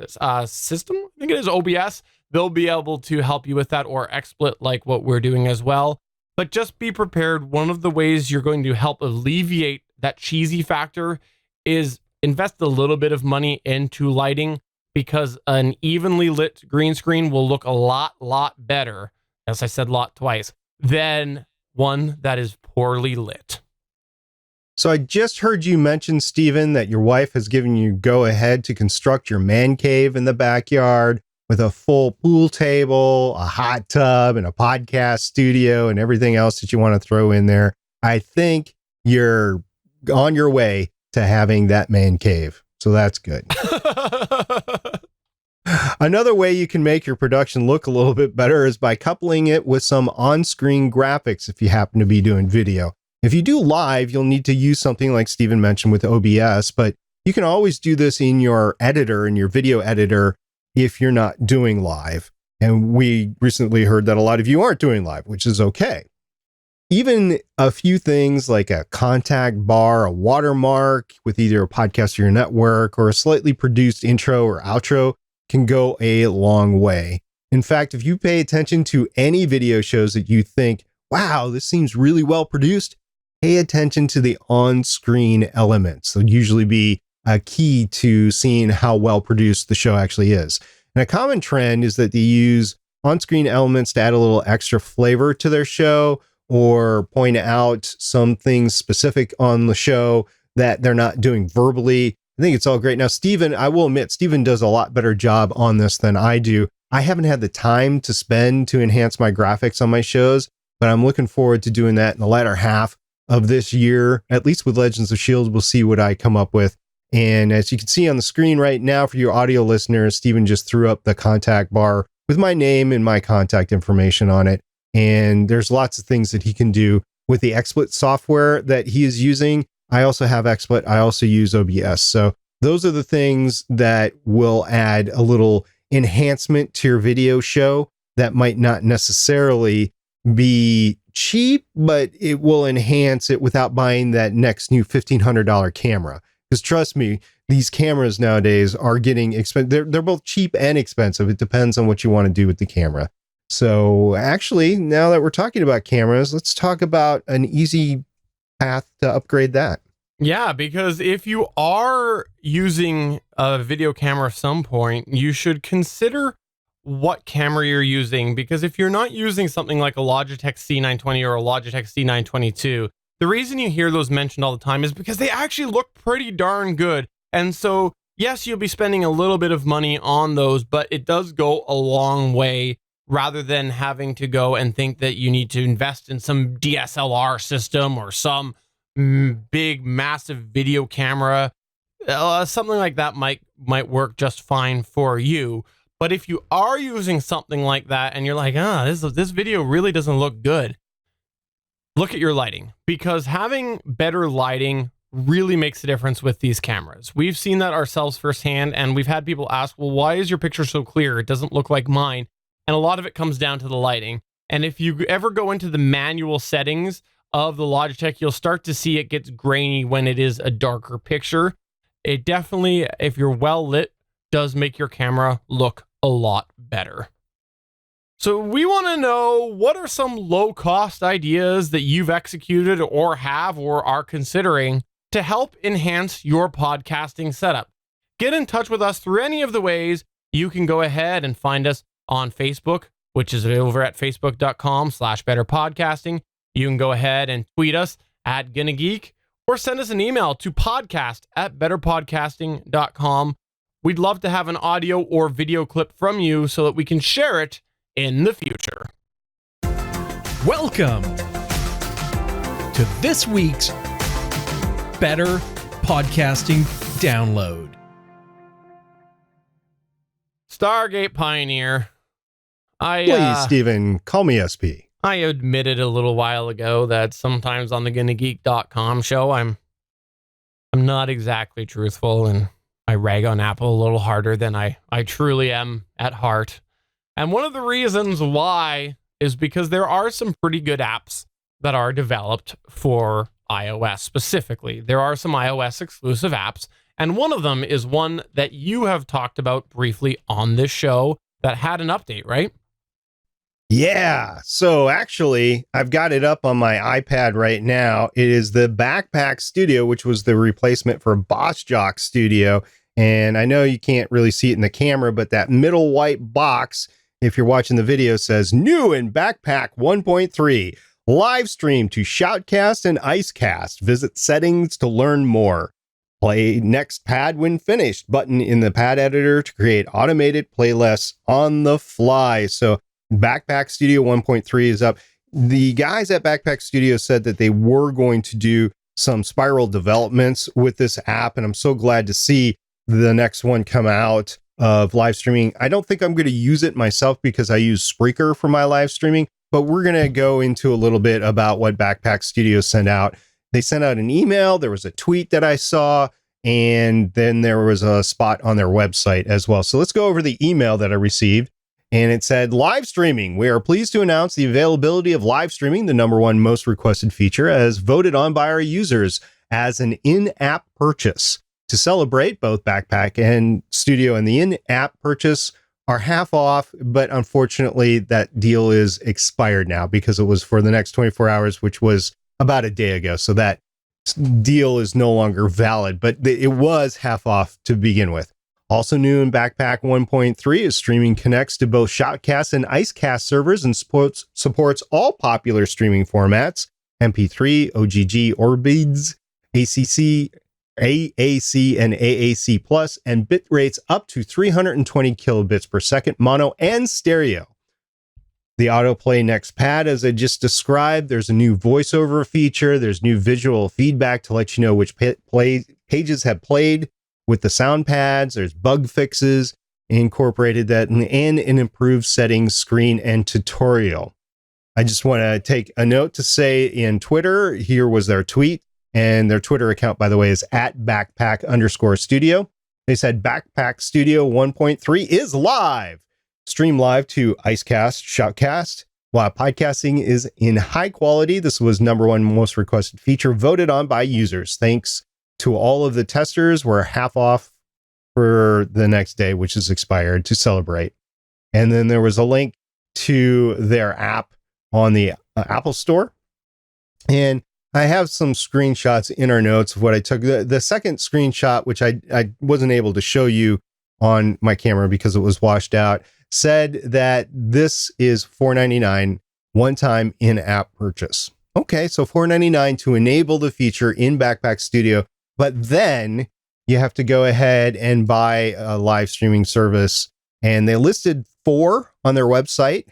System, I think it is OBS. They'll be able to help you with that, or XSplit, like what we're doing as well. But just be prepared. One of the ways you're going to help alleviate that cheesy factor is invest a little bit of money into lighting, because an evenly lit green screen will look a lot better, as I said lot twice, than one that is poorly lit. So I just heard you mention, Stephen, that your wife has given you go ahead to construct your man cave in the backyard with a full pool table, a hot tub, and a podcast studio and everything else that you want to throw in there. I think you're on your way to having that man cave. So that's good. Another way you can make your production look a little bit better is by coupling it with some on-screen graphics if you happen to be doing video. If you do live, you'll need to use something like Stephen mentioned with OBS, but you can always do this in your editor, in your video editor, if you're not doing live. And we recently heard that a lot of you aren't doing live, which is okay. Even a few things like a contact bar, a watermark with either a podcast or your network, or a slightly produced intro or outro can go a long way. In fact, if you pay attention to any video shows that you think, wow, this seems really well produced, pay attention to the on-screen elements. They'll usually be a key to seeing how well produced the show actually is. And a common trend is that they use on-screen elements to add a little extra flavor to their show, or point out some things specific on the show that they're not doing verbally. I think it's all great. Now, Stephen, I will admit, Stephen does a lot better job on this than I do. I haven't had the time to spend to enhance my graphics on my shows, but I'm looking forward to doing that in the latter half of this year. At least with Legends of S.H.I.E.L.D., we'll see what I come up with. And as you can see on the screen right now for your audio listeners, Stephen just threw up the contact bar with my name and my contact information on it. And there's lots of things that he can do with the XSplit software that he is using. I also have XSplit. I also use OBS. So those are the things that will add a little enhancement to your video show that might not necessarily be cheap, but it will enhance it without buying that next new $1,500 camera. Because trust me, these cameras nowadays are getting expensive. They're both cheap and expensive. It depends on what you want to do with the camera. So actually, now that we're talking about cameras, let's talk about an easy path to upgrade that. Yeah, because if you are using a video camera at some point, you should consider what camera you're using. Because if you're not using something like a Logitech C920 or a Logitech C922, the reason you hear those mentioned all the time is because they actually look pretty darn good. And so, yes, you'll be spending a little bit of money on those, but it does go a long way, rather than having to go and think that you need to invest in some DSLR system or some big, massive video camera. Something like that might work just fine for you. But if you are using something like that and you're like, this video really doesn't look good, look at your lighting, because having better lighting really makes a difference with these cameras. We've seen that ourselves firsthand, and we've had people ask, well, why is your picture so clear? It doesn't look like mine. And a lot of it comes down to the lighting. And if you ever go into the manual settings of the Logitech, you'll start to see it gets grainy when it is a darker picture. It definitely, if you're well lit, does make your camera look a lot better. So we want to know, what are some low-cost ideas that you've executed or have or are considering to help enhance your podcasting setup? Get in touch with us through any of the ways. You can go ahead and find us on Facebook, which is over at facebook.com/betterpodcasting. You can go ahead and tweet us at GonnaGeek, or send us an email to podcast@betterpodcasting.com. We'd love to have an audio or video clip from you so that we can share it in the future. Welcome to this week's Better Podcasting Download. Stargate Pioneer. Please, Stephen, call me SP. I admitted a little while ago that sometimes on the GonnaGeek.com show, I'm not exactly truthful, and I rag on Apple a little harder than I truly am at heart. And one of the reasons why is because there are some pretty good apps that are developed for iOS specifically. There are some iOS exclusive apps, and one of them is one that you have talked about briefly on this show that had an update, right? Yeah. So actually, I've got it up on my iPad right now. It is the Backpack Studio, which was the replacement for Boss Jock Studio. And I know you can't really see it in the camera, but that middle white box, if you're watching the video, says new in Backpack 1.3, live stream to Shoutcast and Icecast. Visit settings to learn more. Play next pad when finished button in the pad editor to create automated playlists on the fly. So Backpack Studio 1.3 is up. The guys at Backpack Studio said that they were going to do some spiral developments with this app, and I'm so glad to see the next one come out of live streaming. I don't think I'm going to use it myself because I use Spreaker for my live streaming, but we're going to go into a little bit about what Backpack Studio sent out. They sent out an email, there was a tweet that I saw, and then there was a spot on their website as well. So let's go over the email that I received. And it said, live streaming. We are pleased to announce the availability of live streaming, the #1 most requested feature, as voted on by our users as an in-app purchase. To celebrate, both Backpack and Studio and the in-app purchase are half off, but unfortunately that deal is expired now because it was for the next 24 hours, which was about a day ago. So that deal is no longer valid, but it was half off to begin with. Also new in Backpack 1.3 is streaming connects to both Shoutcast and Icecast servers and supports all popular streaming formats, MP3, OGG, Orbids, ACC, AAC, and AAC Plus, and bit rates up to 320 kilobits per second, mono and stereo. The autoplay next pad, as I just described, there's a new voiceover feature, there's new visual feedback to let you know which pages have played with the sound pads. There's bug fixes incorporated that, and an improved settings screen and tutorial. I just want to take a note to say in Twitter, here was their tweet, and their Twitter account, by the way, is at @backpack_studio. They said Backpack Studio 1.3 is live. Stream live to Icecast, Shoutcast. While podcasting is in high quality, this was #1 most requested feature voted on by users. Thanks to all of the testers, we're half off for the next day, which is expired, to celebrate. And then there was a link to their app on the Apple Store. And I have some screenshots in our notes of what I took. The second screenshot, which I wasn't able to show you on my camera because it was washed out, said that this is $4.99 one-time in-app purchase. Okay, so $4.99 to enable the feature in Backpack Studio. But then you have to go ahead and buy a live streaming service. And they listed 4 on their website.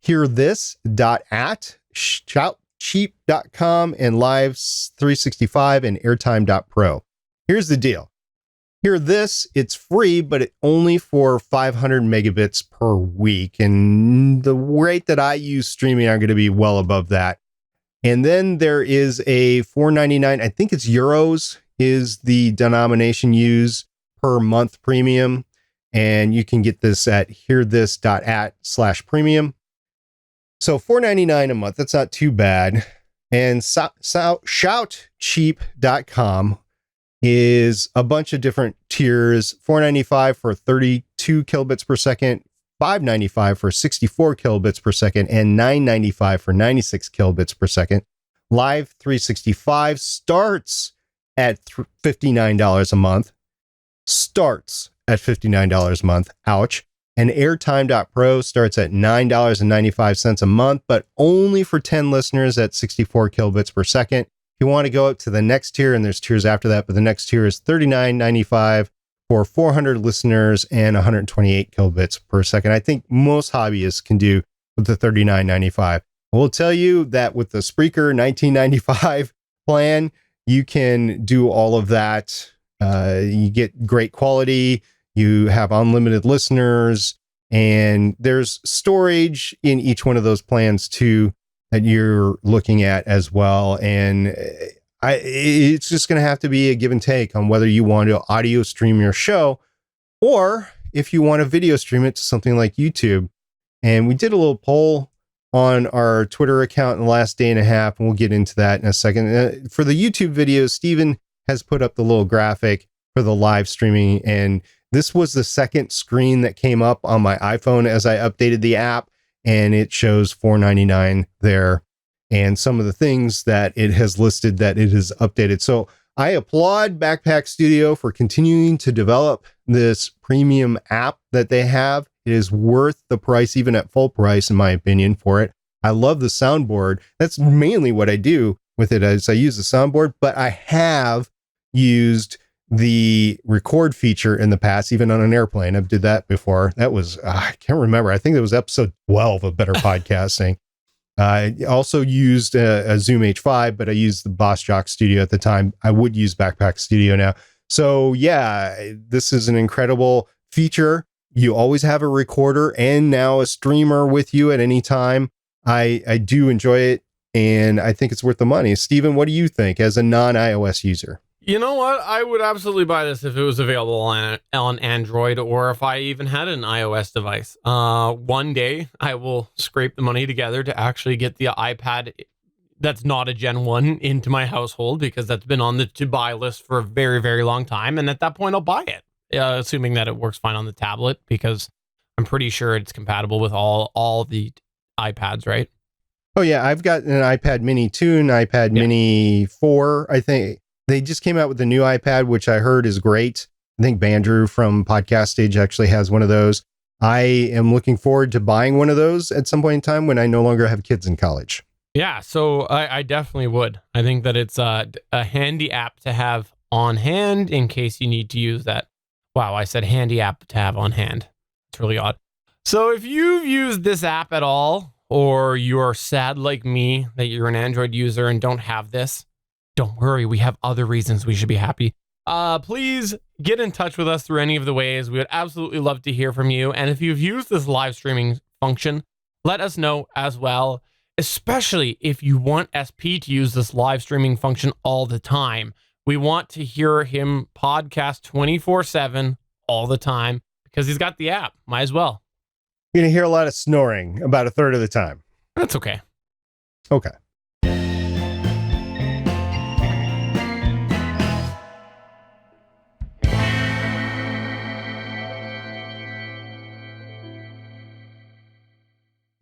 HearThis.at, ShoutCheap.com, and Live365 and Airtime.pro. Here's the deal. Hear This, it's free, but it only for 500 megabits per week. And the rate that I use streaming, I'm going to be well above that. And then there is a $4.99, I think it's euros, is the denomination used per month premium. And you can get this at hearthis.at/premium. So $4.99 a month, that's not too bad. And ShoutCheap.com is a bunch of different tiers. $4.95 for 32 kilobits per second, $5.95 for 64 kilobits per second, and $9.95 for 96 kilobits per second. Live 365 starts at $59 a month. Starts at $59 a month. Ouch. And Airtime.pro starts at $9.95 a month, but only for 10 listeners at 64 kilobits per second. If you want to go up to the next tier, and there's tiers after that, but the next tier is $39.95 for 400 listeners and 128 kilobits per second. I think most hobbyists can do with the $39.95. We'll tell you that with the Spreaker 1995 plan, you can do all of that. You get great quality. You have unlimited listeners, and there's storage in each one of those plans too that you're looking at as well. And it's just going to have to be a give and take on whether you want to audio stream your show or if you want to video stream it to something like YouTube. And we did a little poll on our Twitter account in the last day and a half, and we'll get into that in a second. For the YouTube videos, Steven has put up the little graphic for the live streaming, and this was the second screen that came up on my iPhone as I updated the app, and it shows $4.99 there and some of the things that it has listed that it has updated. So I applaud Backpack Studio for continuing to develop this premium app that they have. It is worth the price, even at full price, in my opinion, for it. I love the soundboard. That's mainly what I do with it, as I use the soundboard, but I have used the record feature in the past, even on an airplane. I've did that before. That was, I can't remember. I think it was episode 12 of Better Podcasting. I also used a Zoom H5, but I used the Boss Jock Studio at the time. I would use Backpack Studio now. So yeah, this is an incredible feature. You always have a recorder and now a streamer with you at any time. I do enjoy it, and I think it's worth the money. Steven, what do you think as a non-iOS user? You know what? I would absolutely buy this if it was available on Android, or if I even had an iOS device. One day I will scrape the money together to actually get the iPad that's not a Gen 1 into my household, because that's been on the to-buy list for a very, very long time. And at that point, I'll buy it, assuming that it works fine on the tablet, because I'm pretty sure it's compatible with all the iPads, right? Oh, yeah. I've got an iPad Mini 2 and iPad Mini 4, I think. They just came out with the new iPad, which I heard is great. I think Jondrew from Podcast Stage actually has one of those. I am looking forward to buying one of those at some point in time when I no longer have kids in college. Yeah, so I definitely would. I think that it's a handy app to have on hand in case you need to use that. Wow, I said handy app to have on hand. It's really odd. So if you've used this app at all, or you're sad like me that you're an Android user and don't have this, don't worry, we have other reasons we should be happy. Please get in touch with us through any of the ways. We would absolutely love to hear from you. And if you've used this live streaming function, let us know as well, especially if you want SP to use this live streaming function all the time. We want to hear him podcast 24/7 all the time because he's got the app. Might as well. You're going to hear a lot of snoring about a third of the time. That's okay. Okay.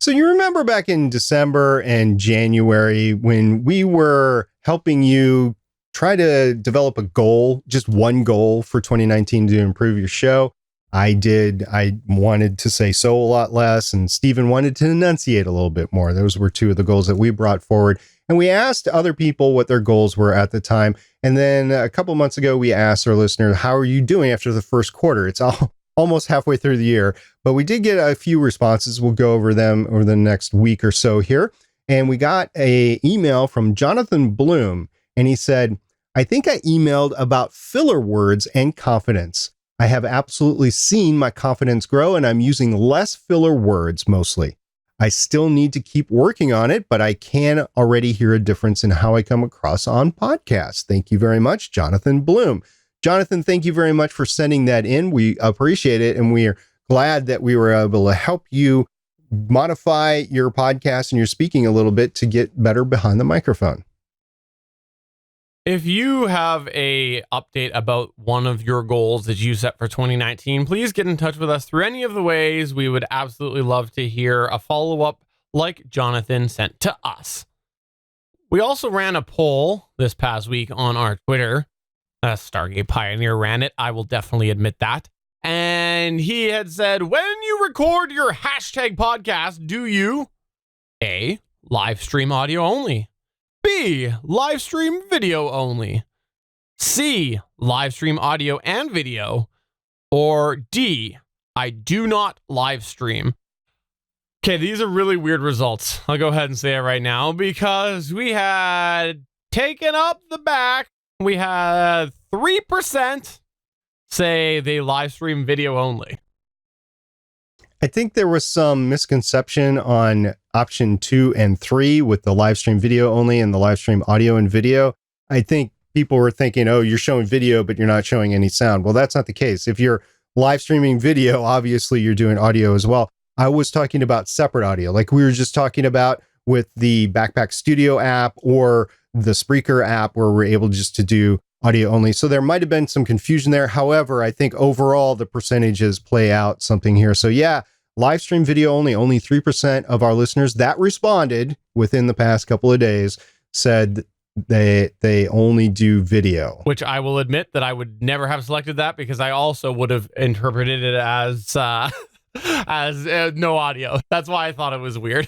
So you remember back in December and January when we were helping you try to develop a goal, just one goal for 2019 to improve your show. I wanted to say so a lot less, and Steven wanted to enunciate a little bit more. Those were two of the goals that we brought forward. And we asked other people what their goals were at the time. And then a couple months ago, we asked our listeners, how are you doing after the first quarter? It's almost halfway through the year, but we did get a few responses. We'll go over them over the next week or so here. And we got an email from Jonathan Bloom, and he said, I think I emailed about filler words and confidence. I have absolutely seen my confidence grow, and I'm using less filler words mostly. I still need to keep working on it, but I can already hear a difference in how I come across on podcasts. Thank you very much, Jonathan Bloom. Jonathan, thank you very much for sending that in. We appreciate it, and we are glad that we were able to help you modify your podcast and your speaking a little bit to get better behind the microphone. If you have a update about one of your goals that you set for 2019, please get in touch with us through any of the ways. We would absolutely love to hear a follow-up like Jonathan sent to us. We also ran a poll this past week on our Twitter. Stargate Pioneer ran it. I will definitely admit that. And he had said, when you record your hashtag podcast, do you A, live stream audio only? B, live stream video only? C, live stream audio and video? Or D, I do not live stream? Okay, these are really weird results. I'll go ahead and say it right now because we had taken up the back. We had 3% say they live stream video only. I think there was some misconception on option 2 and 3 with the live stream video only and the live stream audio and video. I think people were thinking, oh, you're showing video, but you're not showing any sound. Well, that's not the case. If you're live streaming video, obviously you're doing audio as well. I was talking about separate audio, like we were just talking about with the Backpack Studio app or the Spreaker app, where we're able just to do audio only. So there might have been some confusion there. However, I think overall the percentages play out something here. So yeah, live stream video only 3% of our listeners that responded within the past couple of days said they only do video. Which I will admit that I would never have selected that because I also would have interpreted it as no audio. That's why I thought it was weird.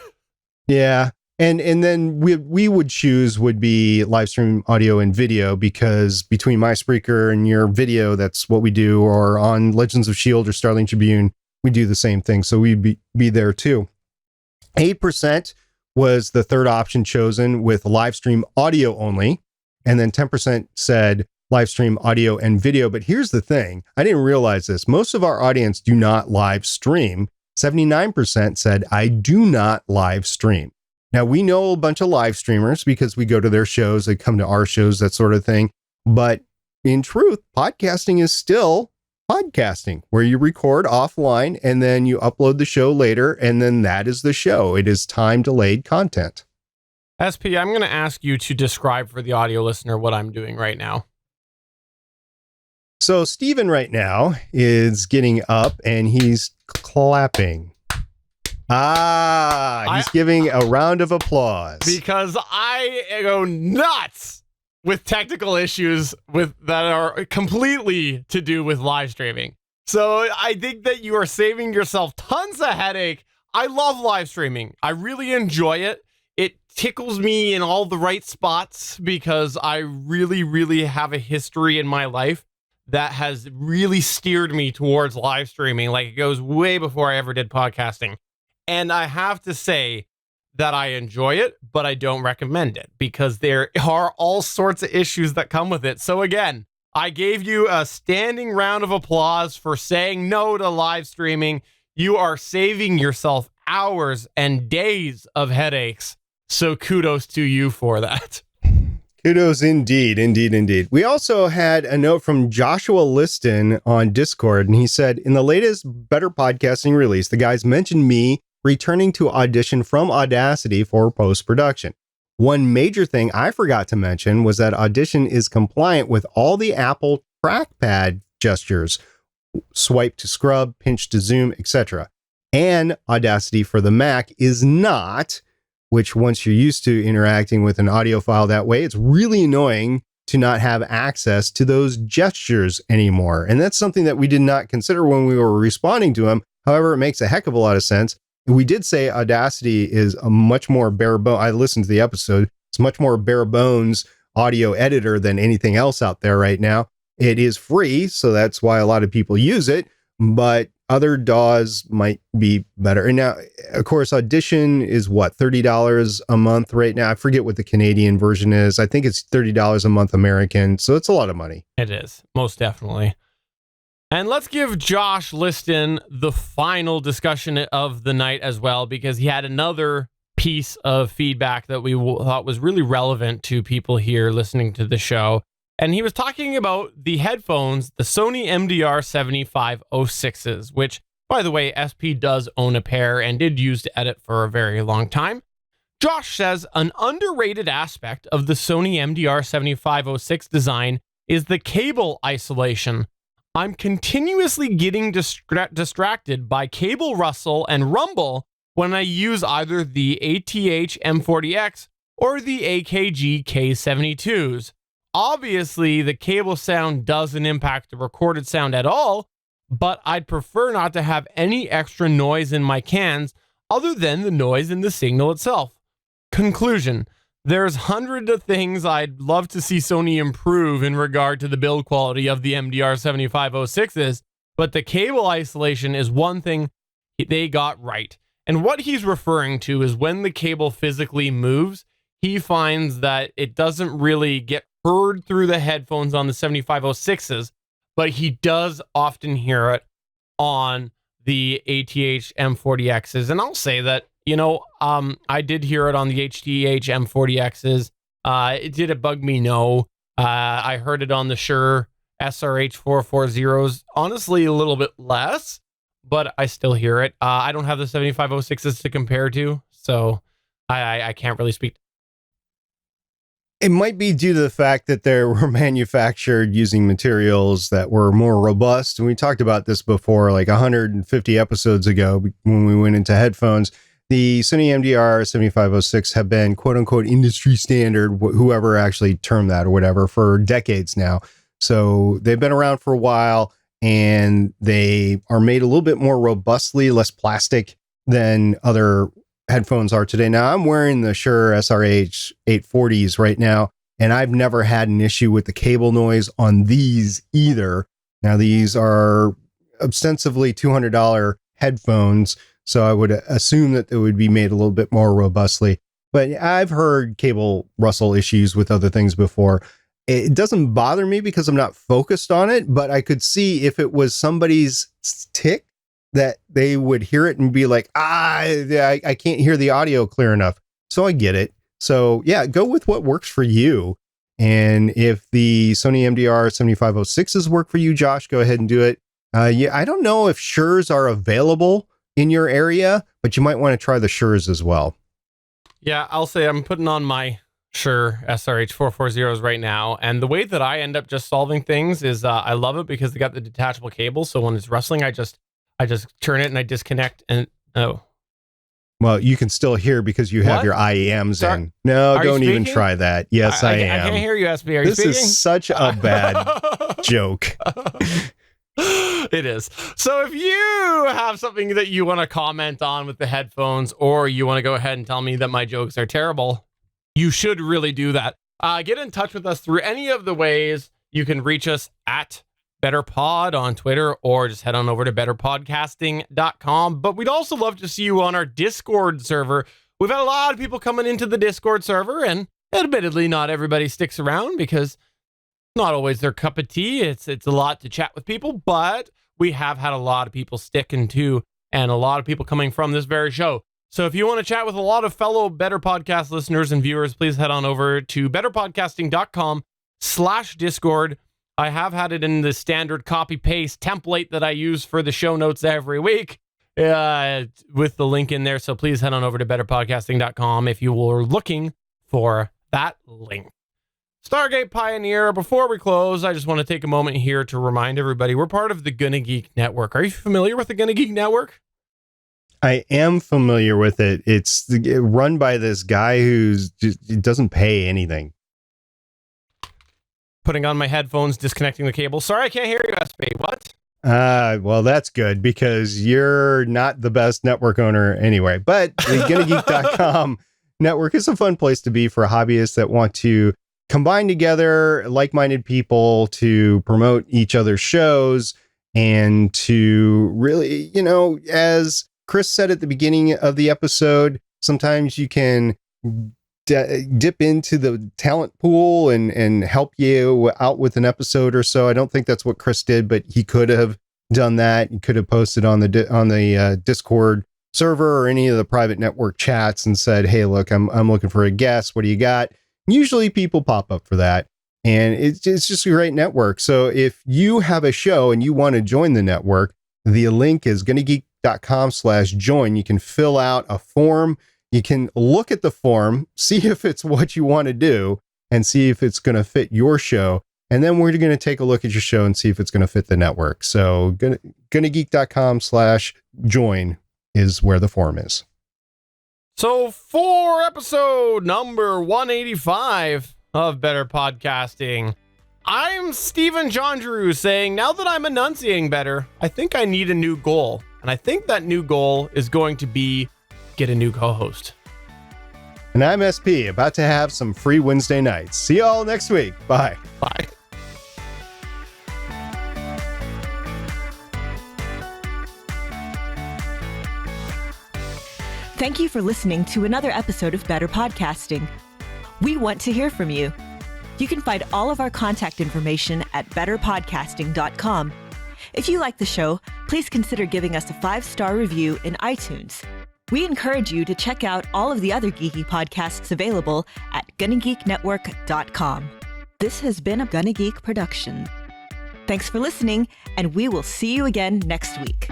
Yeah. And then we would choose would be live stream audio and video, because between my Spreaker and your video, that's what we do, or on Legends of S.H.I.E.L.D. or Starling Tribune, we do the same thing. So we'd be there too. 8% was the third option chosen with live stream audio only. And then 10% said live stream audio and video. But here's the thing. I didn't realize this. Most of our audience do not live stream. 79% said, I do not live stream. Now, we know a bunch of live streamers because we go to their shows, they come to our shows, that sort of thing. But in truth, podcasting is still podcasting, where you record offline and then you upload the show later, and then that is the show. It is time-delayed content. SP, I'm going to ask you to describe for the audio listener what I'm doing right now. So Steven right now is getting up and he's clapping. He's giving a round of applause. Because I go nuts with technical issues that are completely to do with live streaming. So I think that you are saving yourself tons of headache. I love live streaming. I really enjoy it. It tickles me in all the right spots because I really, really have a history in my life that has really steered me towards live streaming. Like, it goes way before I ever did podcasting. And I have to say that I enjoy it, but I don't recommend it because there are all sorts of issues that come with it. So again, I gave you a standing round of applause for saying no to live streaming. You are saving yourself hours and days of headaches. So kudos to you for that. Kudos indeed, indeed, indeed. We also had a note from Joshua Liston on Discord, and he said, in the latest Better Podcasting release, the guys mentioned me returning to Audition from Audacity for post-production. One major thing I forgot to mention was that Audition is compliant with all the Apple trackpad gestures, swipe to scrub, pinch to zoom, etc. And Audacity for the Mac is not, which once you're used to interacting with an audio file that way, it's really annoying to not have access to those gestures anymore. And that's something that we did not consider when we were responding to him. However, it makes a heck of a lot of sense. We did say Audacity is a much more bare bones. I listened to the episode. It's much more bare bones audio editor than anything else out there right now. It is free, so that's why a lot of people use it, but other DAWs might be better. And now, of course, Audition is what, $30 a month right now? I forget what the Canadian version is. I think it's $30 a month American, so it's a lot of money. It is, most definitely. And let's give Josh Liston the final discussion of the night as well, because he had another piece of feedback that we thought was really relevant to people here listening to the show. And he was talking about the headphones, the Sony MDR7506s, which, by the way, SP does own a pair and did use to edit for a very long time. Josh says an underrated aspect of the Sony MDR7506 design is the cable isolation. I'm continuously getting distracted by cable rustle and rumble when I use either the ATH M40X or the AKG K72s. Obviously, the cable sound doesn't impact the recorded sound at all, but I'd prefer not to have any extra noise in my cans other than the noise in the signal itself. Conclusion. There's hundreds of things I'd love to see Sony improve in regard to the build quality of the MDR7506s, but the cable isolation is one thing they got right. And what he's referring to is when the cable physically moves, he finds that it doesn't really get heard through the headphones on the 7506s, but he does often hear it on the ATH M40Xs. And I'll say that, I did hear it on the HTH M40Xs. Did it bug me? No. I heard it on the Shure SRH440s. Honestly, a little bit less, but I still hear it. I don't have the 7506s to compare to, so I can't really speak. It might be due to the fact that they were manufactured using materials that were more robust. And we talked about this before, like 150 episodes ago when we went into headphones. The Sony MDR 7506 have been quote unquote industry standard, whoever actually termed that or whatever, for decades now. So they've been around for a while and they are made a little bit more robustly, less plastic than other headphones are today. Now I'm wearing the Shure SRH 840s right now, and I've never had an issue with the cable noise on these either. Now these are ostensibly $200 headphones, so I would assume that they would be made a little bit more robustly. But I've heard cable rustle issues with other things before. It doesn't bother me because I'm not focused on it, but I could see if it was somebody's tick that they would hear it and be like, I can't hear the audio clear enough. So I get it. So yeah, go with what works for you. And if the Sony MDR 7506s work for you, Josh, go ahead and do it. I don't know if Shures are available in your area, but you might want to try the Shures as well. Yeah, I'll say I'm putting on my Shure SRH 440s right now. And the way that I end up just solving things is I love it because they got the detachable cable. So when it's rustling, I just turn it and I disconnect and Well, you can still hear because you have What? your IEMs Sorry. in. No, Are you don't even speaking? try that. Yes, I am. I can't hear you, SB. Are you This speaking? is such a bad joke. It is. So if you have something that you want to comment on with the headphones, or you want to go ahead and tell me that my jokes are terrible, you should really do that. Get in touch with us through any of the ways. You can reach us at BetterPod on Twitter, or just head on over to betterpodcasting.com. But we'd also love to see you on our Discord server. We've had a lot of people coming into the Discord server, and admittedly, not everybody sticks around because not always their cup of tea. It's a lot to chat with people, but we have had a lot of people sticking to, and a lot of people coming from this very show. So if you want to chat with a lot of fellow Better Podcast listeners and viewers, please head on over to betterpodcasting.com/Discord. I have had it in the standard copy paste template that I use for the show notes every week with the link in there. So please head on over to betterpodcasting.com if you were looking for that link. Stargate Pioneer, before we close, I just want to take a moment here to remind everybody we're part of the GonnaGeek Network. Are you familiar with the GonnaGeek Network? I am familiar with it. It's run by this guy who's just doesn't pay anything. Putting on my headphones, disconnecting the cable. Sorry, I can't hear you, SB. What? Well, that's good because you're not the best network owner anyway. But the GonnaGeek.com network is a fun place to be for hobbyists that want to combine together like-minded people to promote each other's shows and to really, as Chris said at the beginning of the episode, sometimes you can dip into the talent pool and help you out with an episode or so. I don't think that's what Chris did, but he could have done that. He could have posted on the Discord server or any of the private network chats and said, "Hey, look, I'm looking for a guest. What do you got?" Usually people pop up for that. And it's just a great network. So if you have a show and you want to join the network, the link is GonnaGeek.com/join. You can fill out a form. You can look at the form, see if it's what you want to do, and see if it's going to fit your show. And then we're going to take a look at your show and see if it's going to fit the network. So GonnaGeek.com/join is where the form is. So for episode number 185 of Better Podcasting, I'm Stephen Jondrew saying, now that I'm enunciating better, I think I need a new goal. And I think that new goal is going to be get a new co-host. And I'm SP, about to have some free Wednesday nights. See you all next week. Bye. Bye. Thank you for listening to another episode of Better Podcasting. We want to hear from you. You can find all of our contact information at betterpodcasting.com. If you like the show, please consider giving us a 5-star review in iTunes. We encourage you to check out all of the other geeky podcasts available at GonnaGeekNetwork.com. This has been a GonnaGeek production. Thanks for listening, and we will see you again next week.